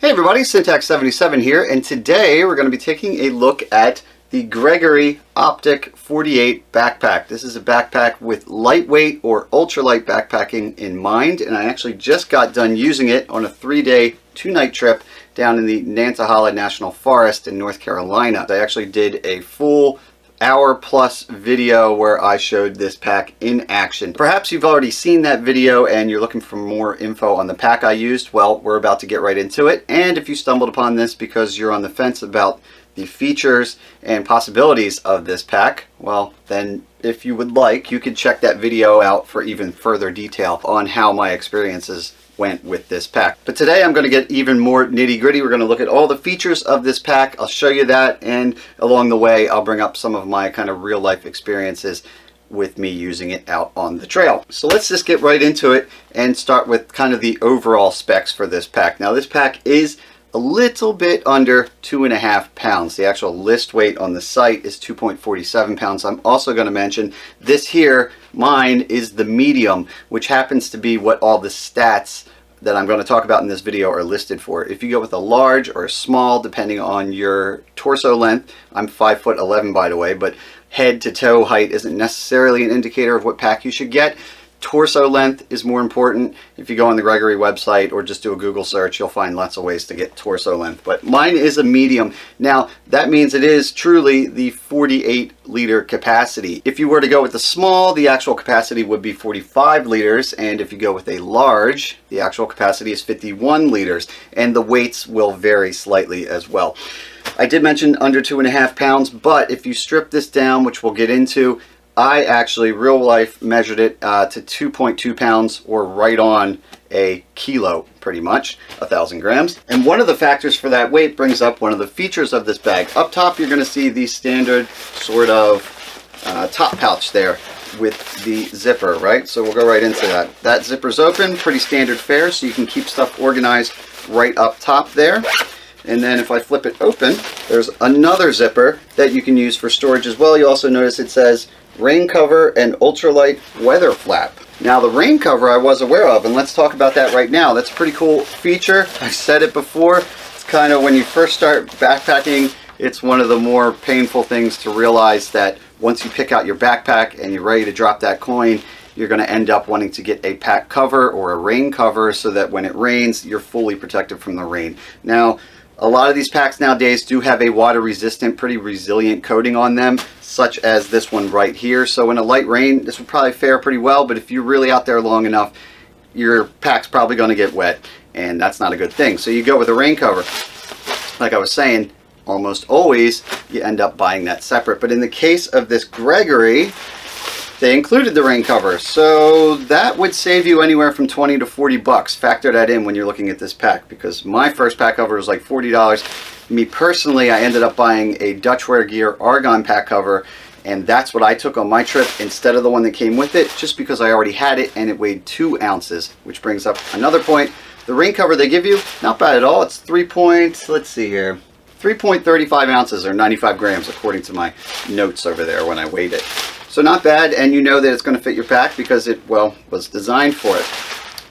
Hey everybody, Syntax77 here, and today we're going to be taking a look at the Gregory Optic 48 backpack. This is a backpack with lightweight or ultralight backpacking in mind, and I actually just got done using it on a 3-day, 2-night trip down in the Nantahala National Forest in North Carolina. I actually did a full hour-plus video where I showed this pack in action. Perhaps you've already seen that video and you're looking for more info on the pack I used. Well, we're about to get right into it. And if you stumbled upon this because you're on the fence about the features and possibilities of this pack, well, then if you would like, you could check that video out for even further detail on how my experiences went with this pack. But today I'm going to get even more nitty-gritty. We're going to look at all the features of this pack. I'll show you that, and along the way I'll bring up some of my kind of real-life experiences with me using it out on the trail. So let's just get right into it and start with kind of the overall specs for this pack. Now this pack is a little bit under 2.5 pounds. The actual list weight on the site is 2.47 pounds. I'm also going to mention this here, mine is the medium, which happens to be what all the stats that I'm going to talk about in this video are listed for. If you go with a large or a small, depending on your torso length, I'm 5'11" by the way, but head to toe height isn't necessarily an indicator of what pack you should get. Torso length is more important. If you go on the Gregory website or just do a Google search, you'll find lots of ways to get torso length. But mine is a medium. Now, that means it is truly the 48 liter capacity. If you were to go with the small, the actual capacity would be 45 liters. And if you go with a large, the actual capacity is 51 liters. And the weights will vary slightly as well. I did mention under 2.5 pounds, but if you strip this down, which we'll get into, I actually, real life, measured it to 2.2 pounds, or right on a kilo, pretty much, 1,000 grams. And one of the factors for that weight brings up one of the features of this bag. Up top, you're going to see the standard sort of top pouch there with the zipper, right? So we'll go right into that. That zipper's open, pretty standard fare, so you can keep stuff organized right up top there. And then if I flip it open, there's another zipper that you can use for storage as well. You also notice it says rain cover and ultralight weather flap. Now the rain cover I was aware of, and let's talk about that right now. That's a pretty cool feature. I've said it before. It's kind of when you first start backpacking, it's one of the more painful things to realize that once you pick out your backpack and you're ready to drop that coin, you're going to end up wanting to get a pack cover or a rain cover so that when it rains, you're fully protected from the rain. Now, a lot of these packs nowadays do have a water-resistant, pretty resilient coating on them, such as this one right here. So in a light rain, this would probably fare pretty well, but if you're really out there long enough, your pack's probably going to get wet, and that's not a good thing. So you go with a rain cover. Like I was saying, almost always you end up buying that separate. But in the case of this Gregory, they included the rain cover, so that would save you anywhere from 20 to 40 bucks. Factor that in when you're looking at this pack, because my first pack cover was like $40. Me personally, I ended up buying a Dutchware Gear Argon pack cover, and that's what I took on my trip instead of the one that came with it, just because I already had it and it weighed 2 ounces, which brings up another point. The rain cover they give you, not bad at all. It's 3.35 ounces or 95 grams according to my notes over there when I weighed it. So not bad, and you know that it's going to fit your pack because it, well, was designed for it.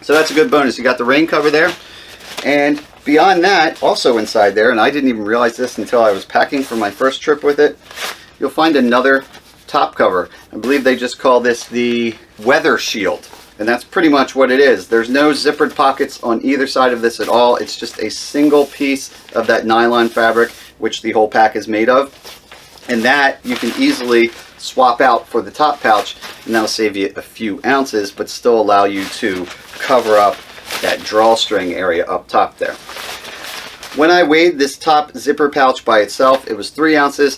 So that's a good bonus. You got the rain cover there, and beyond that, also inside there, and I didn't even realize this until I was packing for my first trip with it, you'll find another top cover. I believe they just call this the weather shield, and that's pretty much what it is. There's no zippered pockets on either side of this at all. It's just a single piece of that nylon fabric, which the whole pack is made of, and that you can easily swap out for the top pouch, and that'll save you a few ounces but still allow you to cover up that drawstring area up top there. When I weighed this top zipper pouch by itself, it was 3 ounces.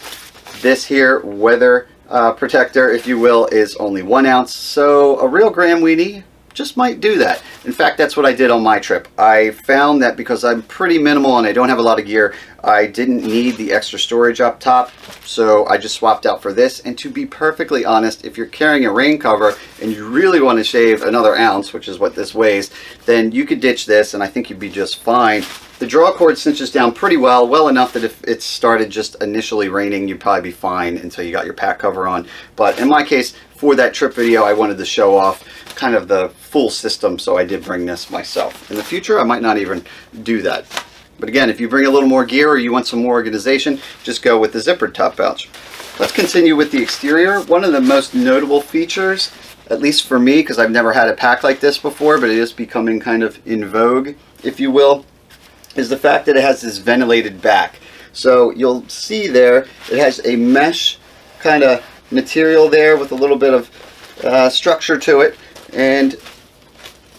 This here weather protector, if you will, is only 1 ounce, so a real gram weenie just might do that. In fact, that's what I did on my trip. I found that because I'm pretty minimal and I don't have a lot of gear, I didn't need the extra storage up top, so I just swapped out for this. And to be perfectly honest, if you're carrying a rain cover and you really want to shave another ounce, which is what this weighs, then you could ditch this and I think you'd be just fine. The draw cord cinches down pretty well enough that if it started just initially raining, you'd probably be fine until you got your pack cover on. But in my case, for that trip video, I wanted to show off kind of the full system, so I did bring this myself. In the future, I might not even do that. But again, if you bring a little more gear or you want some more organization, just go with the zippered top pouch. Let's continue with the exterior. One of the most notable features, at least for me, because I've never had a pack like this before, but it is becoming kind of in vogue, if you will, is the fact that it has this ventilated back. So you'll see there, it has a mesh kind of material there with a little bit of structure to it. And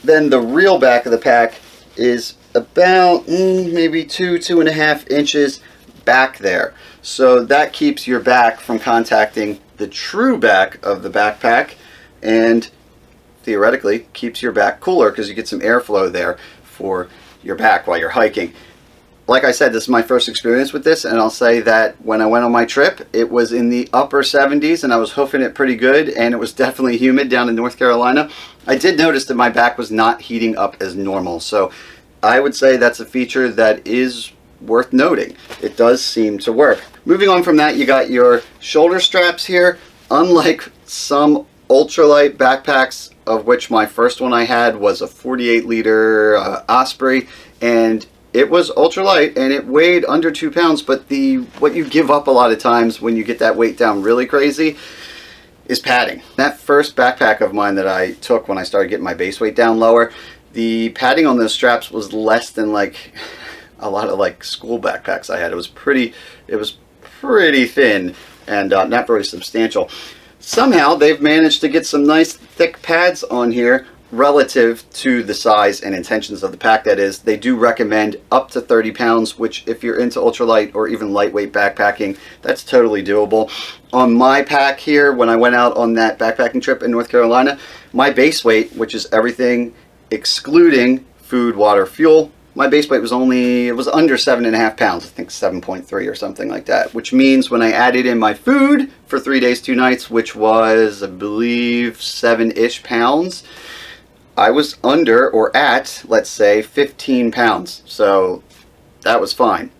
then the real back of the pack is about maybe 2.5 inches back there. So that keeps your back from contacting the true back of the backpack, and theoretically keeps your back cooler because you get some airflow there for your back while you're hiking. Like I said, this is my first experience with this, and I'll say that when I went on my trip, it was in the upper 70s and I was hoofing it pretty good, and it was definitely humid down in North Carolina. I did notice that my back was not heating up as normal, so I would say that's a feature that is worth noting. It does seem to work. Moving on from that, you got your shoulder straps here. Unlike some ultralight backpacks, of which my first one I had was a 48-liter Osprey, and it was ultralight and it weighed under 2 pounds, but what you give up a lot of times when you get that weight down really crazy is padding. That first backpack of mine that I took when I started getting my base weight down lower, the padding on those straps was less than like a lot of like school backpacks I had. It was pretty thin and not very substantial. Somehow they've managed to get some nice thick pads on here relative to the size and intentions of the pack. That is, they do recommend up to 30 pounds, which if you're into ultralight or even lightweight backpacking, that's totally doable. On my pack here, when I went out on that backpacking trip in North Carolina, my base weight, which is everything excluding food, water, fuel, my base weight was under 7.5 pounds, I think 7.3 or something like that, which means when I added in my food for 3 days, 2 nights, which was, I believe, 7-ish pounds, I was under or at, let's say, 15 pounds. So that was fine.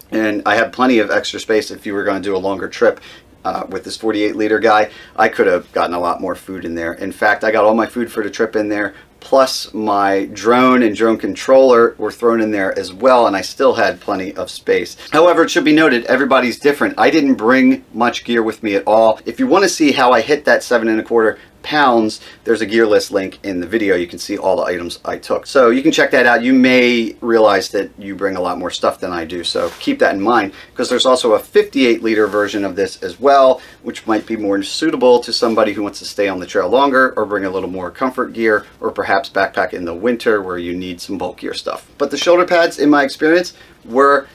And I had plenty of extra space if you were going to do a longer trip. With this 48-liter guy, I could have gotten a lot more food in there. In fact, I got all my food for the trip in there, plus my drone and drone controller were thrown in there as well, and I still had plenty of space. However, it should be noted, everybody's different. I didn't bring much gear with me at all. If you want to see how I hit that 7.25 pounds, there's a gear list link in the video. You can see all the items I took. So you can check that out. You may realize that you bring a lot more stuff than I do, so keep that in mind, because there's also a 58-liter version of this as well, which might be more suitable to somebody who wants to stay on the trail longer or bring a little more comfort gear, or perhaps backpack in the winter where you need some bulkier stuff. But the shoulder pads, in my experience, were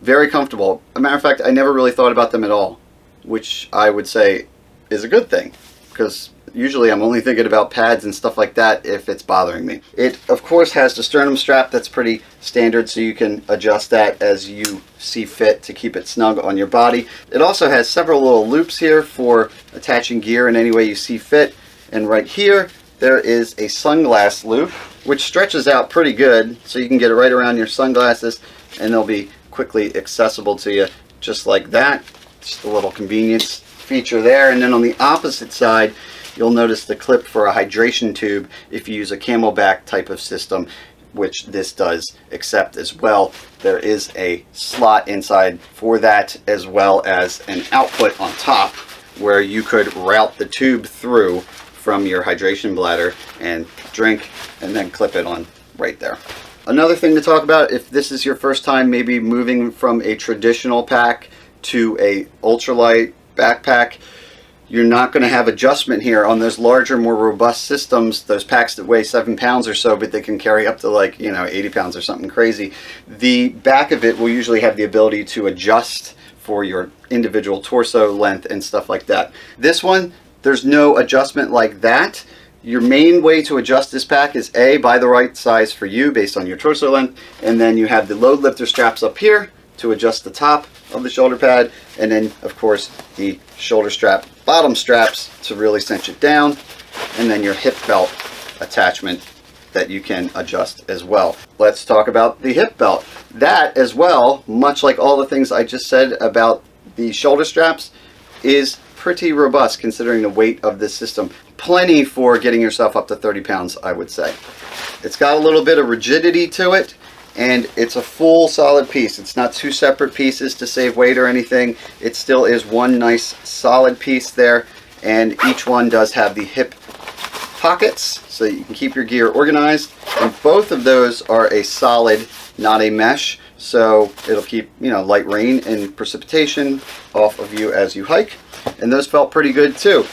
very comfortable. As a matter of fact, I never really thought about them at all, which I would say is a good thing, because usually I'm only thinking about pads and stuff like that if it's bothering me. It, of course, has the sternum strap that's pretty standard, so you can adjust that as you see fit to keep it snug on your body. It also has several little loops here for attaching gear in any way you see fit. And right here, there is a sunglass loop, which stretches out pretty good, so you can get it right around your sunglasses, and they'll be quickly accessible to you just like that. Just a little convenience feature there. And then on the opposite side, you'll notice the clip for a hydration tube if you use a camelback type of system, which this does accept as well. There is a slot inside for that, as well as an output on top where you could route the tube through from your hydration bladder and drink, and then clip it on right there. Another thing to talk about, if this is your first time maybe moving from a traditional pack to a ultralight backpack, you're not going to have adjustment here on those larger, more robust systems, those packs that weigh 7 pounds or so, but they can carry up to like, 80 pounds or something crazy. The back of it will usually have the ability to adjust for your individual torso length and stuff like that. This one, there's no adjustment like that. Your main way to adjust this pack is A, buy the right size for you based on your torso length, and then you have the load lifter straps up here to adjust the top of the shoulder pad, and then of course the shoulder strap bottom straps to really cinch it down, and then your hip belt attachment that you can adjust as well. Let's talk about the hip belt. That as well, much like all the things I just said about the shoulder straps, is pretty robust considering the weight of this system. Plenty for getting yourself up to 30 pounds, I would say. It's got a little bit of rigidity to it, and it's a full solid piece. It's not two separate pieces to save weight or anything. It still is one nice solid piece there, and each one does have the hip pockets so that you can keep your gear organized, and both of those are a solid, not a mesh, so it'll keep, you know, light rain and precipitation off of you as you hike. And those felt pretty good too.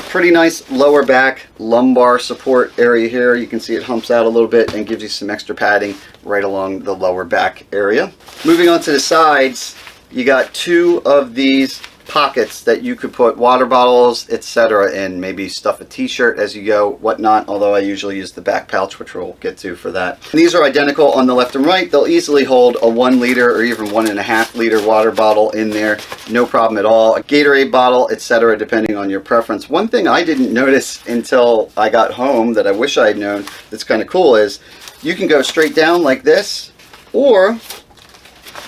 Pretty nice lower back lumbar support area here. You can see it humps out a little bit and gives you some extra padding right along the lower back area. Moving on to the sides, you got two of these pockets that you could put water bottles, etc. in, maybe stuff a t-shirt as you go, whatnot, although I usually use the back pouch, which we'll get to for that. And these are identical on the left and right. They'll easily hold a 1 liter or even 1.5 liter water bottle in there, no problem at all. A Gatorade bottle, etc., depending on your preference. One thing I didn't notice until I got home that I wish I had known that's kind of cool is you can go straight down like this, or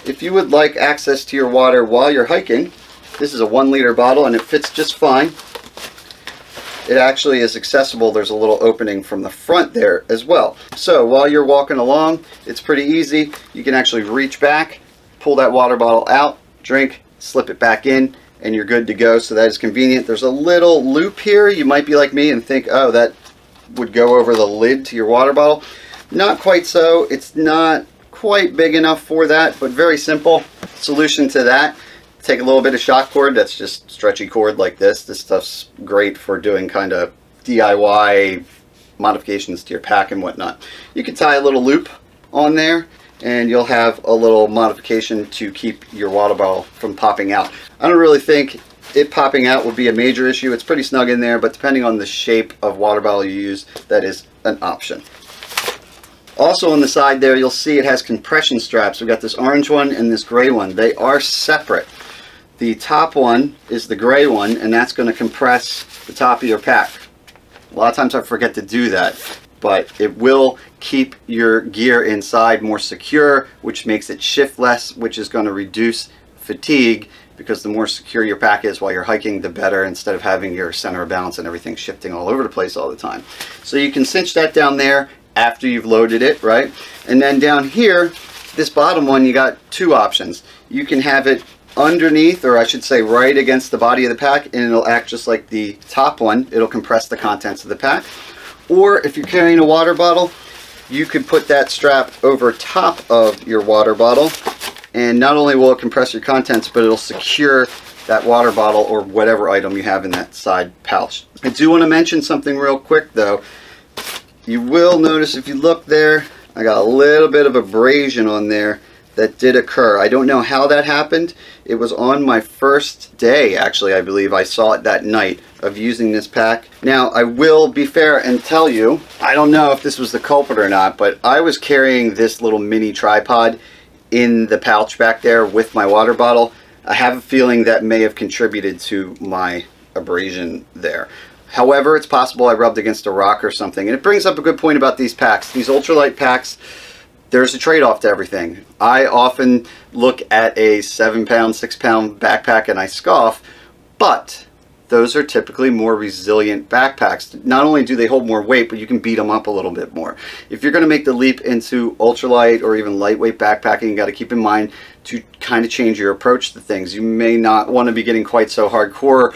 if you would like access to your water while you're hiking, this is a 1 liter bottle and it fits just fine. It actually is accessible. There's a little opening from the front there as well. So while you're walking along, it's pretty easy. You can actually reach back, pull that water bottle out, drink, slip it back in, and you're good to go. So that is convenient. There's a little loop here. You might be like me and think, oh, that would go over the lid to your water bottle. Not quite so. It's not quite big enough for that, but very simple. Solution to that: take a little bit of shock cord. That's just stretchy cord like this. This stuff's great for doing kind of DIY modifications to your pack and whatnot. You can tie a little loop on there and you'll have a little modification to keep your water bottle from popping out. I don't really think it popping out would be a major issue. It's pretty snug in there, but depending on the shape of water bottle you use, that is an option. Also on the side there, you'll see it has compression straps. We've got this orange one and this gray one. They are separate. The top one is the gray one, and that's going to compress the top of your pack. A lot of times I forget to do that, but it will keep your gear inside more secure, which makes it shift less, which is going to reduce fatigue, because the more secure your pack is while you're hiking, the better, instead of having your center of balance and everything shifting all over the place all the time. So you can cinch that down there after you've loaded it, right? And then down here, this bottom one, you got two options. You can have it underneath, or I should say right against the body of the pack, and it'll act just like the top one. It'll compress the contents of the pack. Or if you're carrying a water bottle, you could put that strap over top of your water bottle, and not only will it compress your contents, but it'll secure that water bottle or whatever item you have in that side pouch. I do want to mention something real quick though. You will notice if you look there, I got a little bit of abrasion on there that did occur. I don't know how that happened. It was on my first day, actually, I believe. I saw it that night of using this pack. Now, I will be fair and tell you, I don't know if this was the culprit or not, but I was carrying this little mini tripod in the pouch back there with my water bottle. I have a feeling that may have contributed to my abrasion there. However, it's possible I rubbed against a rock or something. And it brings up a good point about these packs. These ultralight packs, there's a trade-off to everything. I often look at a 7-pound, 6-pound backpack and I scoff, but those are typically more resilient backpacks. Not only do they hold more weight, but you can beat them up a little bit more. If you're going to make the leap into ultralight or even lightweight backpacking, you got to keep in mind to kind of change your approach to things. You may not want to be getting quite so hardcore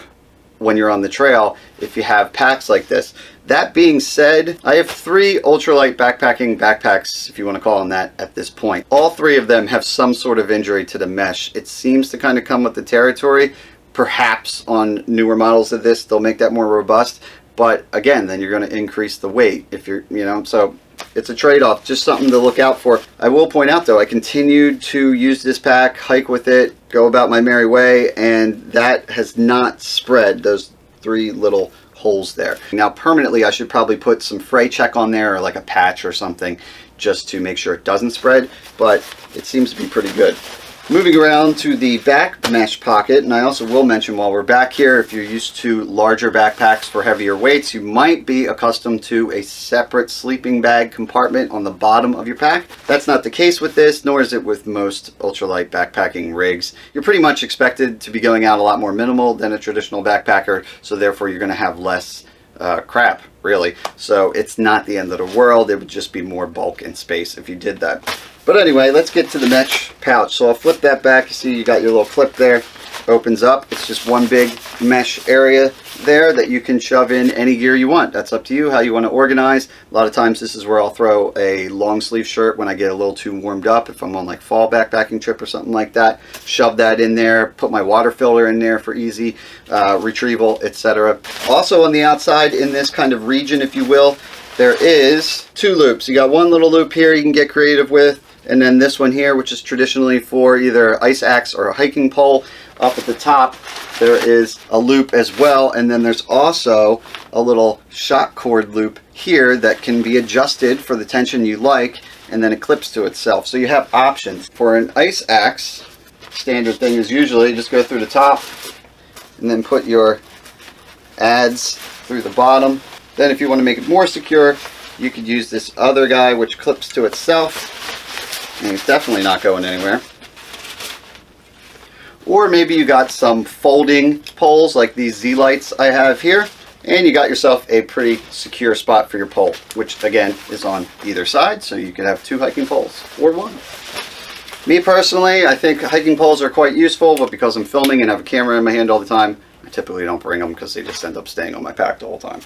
when you're on the trail if you have packs like this. That being said, I have 3 ultralight backpacking backpacks, if you want to call them that, at this point. All 3 of them have some sort of injury to the mesh. It seems to kind of come with the territory. Perhaps on newer models of this, they'll make that more robust. But again, then you're going to increase the weight if you're, so it's a trade-off, just something to look out for. I will point out though, I continued to use this pack, hike with it, go about my merry way, and that has not spread, those 3 little holes there. Now permanently I should probably put some fray check on there, or like a patch or something, just to make sure it doesn't spread, but it seems to be pretty good. Moving around to the back mesh pocket, and I also will mention while we're back here, if you're used to larger backpacks for heavier weights, you might be accustomed to a separate sleeping bag compartment on the bottom of your pack. That's not the case with this, nor is it with most ultralight backpacking rigs. You're pretty much expected to be going out a lot more minimal than a traditional backpacker, so therefore you're going to have less crap, really. So it's not the end of the world. It would just be more bulk and space if you did that. But anyway, let's get to the mesh pouch. So I'll flip that back. You see you got your little clip there. Opens up. It's just one big mesh area there that you can shove in any gear you want. That's up to you how you want to organize. A lot of times this is where I'll throw a long sleeve shirt when I get a little too warmed up, if I'm on like fall backpacking trip or something like that. Shove that in there, put my water filler in there for easy retrieval, etc. Also on the outside in this kind of region, if you will, there is two loops. You got one little loop here you can get creative with, and then this one here, which is traditionally for either ice axe or a hiking pole. Up at the top there is a loop as well, and then there's also a little shock cord loop here that can be adjusted for the tension you like, and then it clips to itself. So you have options. For an ice axe, standard thing is usually just go through the top and then put your adze through the bottom. Then if you want to make it more secure, you could use this other guy which clips to itself, and it's definitely not going anywhere. Or maybe you got some folding poles like these Z-lights I have here, and you got yourself a pretty secure spot for your pole, which again is on either side, so you could have two hiking poles or one. Me personally, I think hiking poles are quite useful, but because I'm filming and have a camera in my hand all the time, I typically don't bring them because they just end up staying on my pack the whole time.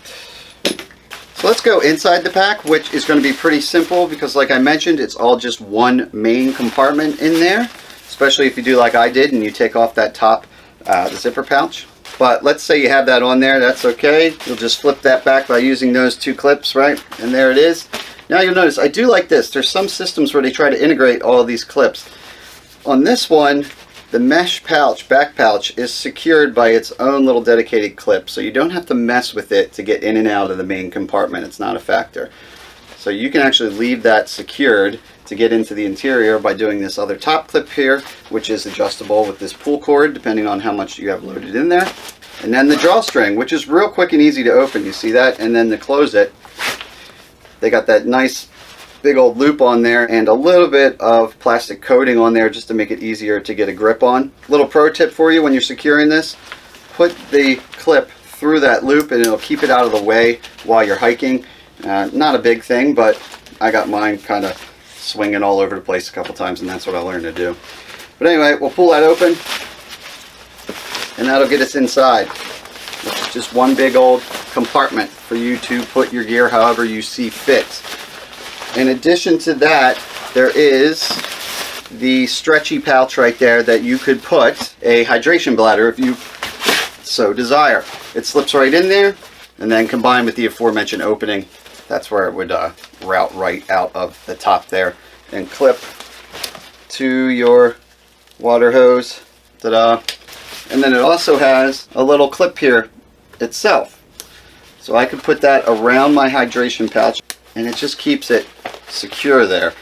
So let's go inside the pack, which is going to be pretty simple because like I mentioned, it's all just one main compartment in there. Especially if you do like I did and you take off that top the zipper pouch. But let's say you have that on there, that's okay. You'll just flip that back by using those two clips, right? And there it is. Now you'll notice, I do like this. There's some systems where they try to integrate all of these clips. On this one, the mesh pouch, back pouch, is secured by its own little dedicated clip. So you don't have to mess with it to get in and out of the main compartment. It's not a factor. So you can actually leave that secured to get into the interior by doing this other top clip here, which is adjustable with this pull cord depending on how much you have loaded in there. And then the drawstring, which is real quick and easy to open. You see that? And then to close it, they got that nice big old loop on there and a little bit of plastic coating on there just to make it easier to get a grip on. Little pro tip for you when you're securing this, put the clip through that loop and it'll keep it out of the way while you're hiking. Not a big thing, but I got mine kind of swinging all over the place a couple times, and that's what I learned to do. But anyway, we'll pull that open and that'll get us inside, which is just one big old compartment for you to put your gear however you see fit. In addition to that, there is the stretchy pouch right there that you could put a hydration bladder if you so desire. It slips right in there, and then combined with the aforementioned opening, that's where it would route right out of the top there and clip to your water hose. Ta-da! And then it also has a little clip here itself. So I could put that around my hydration pouch and it just keeps it secure there.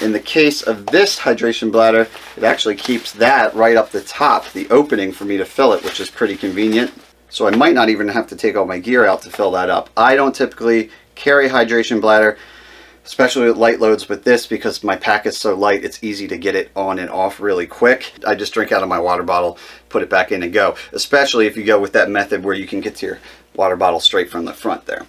In the case of this hydration bladder, it actually keeps that right up the top, the opening for me to fill it, which is pretty convenient. So I might not even have to take all my gear out to fill that up. I don't typically carry a hydration bladder, especially with light loads with this, because my pack is so light it's easy to get it on and off really quick. I just drink out of my water bottle, put it back in and go, especially if you go with that method where you can get to your water bottle straight from the front there.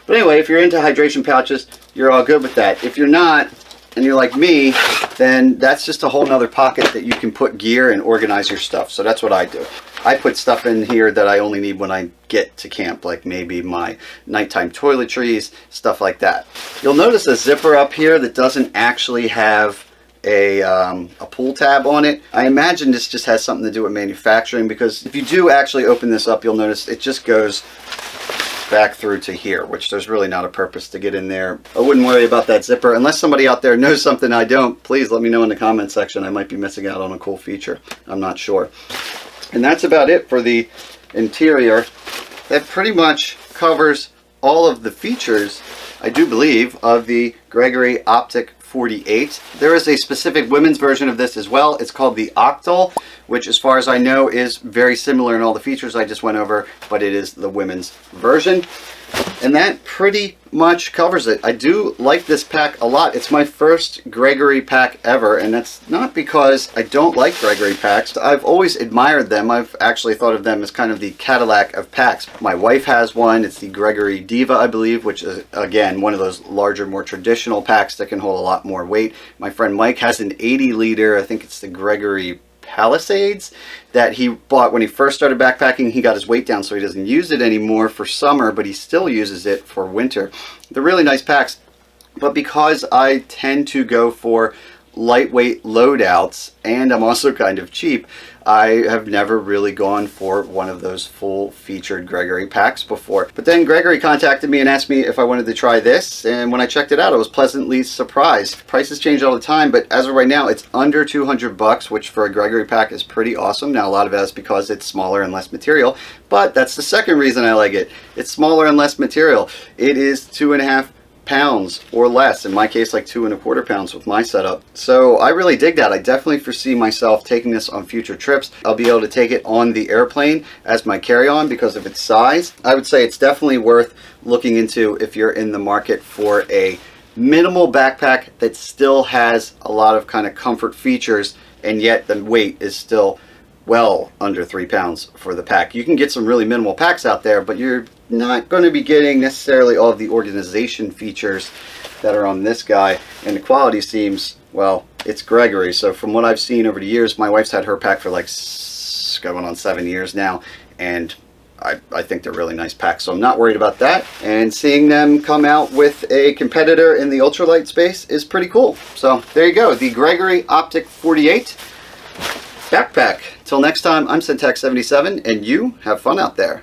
But anyway, if you're into hydration pouches, you're all good with that. If you're not, and you're like me, then that's just a whole nother pocket that you can put gear and organize your stuff. So that's what I do. I put stuff in here that I only need when I get to camp, like maybe my nighttime toiletries, stuff like that. You'll notice a zipper up here that doesn't actually have a pull tab on it. I imagine this just has something to do with manufacturing, because if you do actually open this up, you'll notice it just goes back through to here, which there's really not a purpose to get in there. I wouldn't worry about that zipper. Unless somebody out there knows something I don't, please let me know in the comment section. I might be missing out on a cool feature. I'm not sure. And that's about it for the interior. That pretty much covers all of the features, I do believe, of the Gregory Optic 48. There is a specific women's version of this as well. It's called the Octal, which as far as I know is very similar in all the features I just went over, but it is the women's version. And that pretty much covers it. I do like this pack a lot. It's my first Gregory pack ever, and that's not because I don't like Gregory packs. I've always admired them. I've actually thought of them as kind of the Cadillac of packs. My wife has one. It's the Gregory Diva, I believe, which is, again, one of those larger, more traditional packs that can hold a lot more weight. My friend Mike has an 80-liter, I think it's the Gregory Palisades, that he bought when he first started backpacking. He got his weight down so he doesn't use it anymore for summer, but he still uses it for winter. They're really nice packs, but because I tend to go for lightweight loadouts and I'm also kind of cheap, I have never really gone for one of those full featured Gregory packs before. But then Gregory contacted me and asked me if I wanted to try this, and when I checked it out I was pleasantly surprised. Prices change all the time, but as of right now it's under 200 bucks, which for a Gregory pack is pretty awesome. Now a lot of it is because it's smaller and less material, but that's the second reason I like it. It's smaller and less material. It is 2.5 pounds or less, in my case like 2.25 pounds with my setup. So I really dig that. I definitely foresee myself taking this on future trips. I'll be able to take it on the airplane as my carry-on because of its size. I would say it's definitely worth looking into if you're in the market for a minimal backpack that still has a lot of kind of comfort features, and yet the weight is still well under 3 pounds for the pack. You can get some really minimal packs out there, but you're not going to be getting necessarily all of the organization features that are on this guy, and the quality seems, well, it's Gregory. So from what I've seen over the years, my wife's had her pack for like going on 7 years now, and I think they're really nice packs, so I'm not worried about that. And seeing them come out with a competitor in the ultralight space is pretty cool. So there you go, the Gregory Optic 48 backpack. Till next time, I'm Syntax77, and you have fun out there.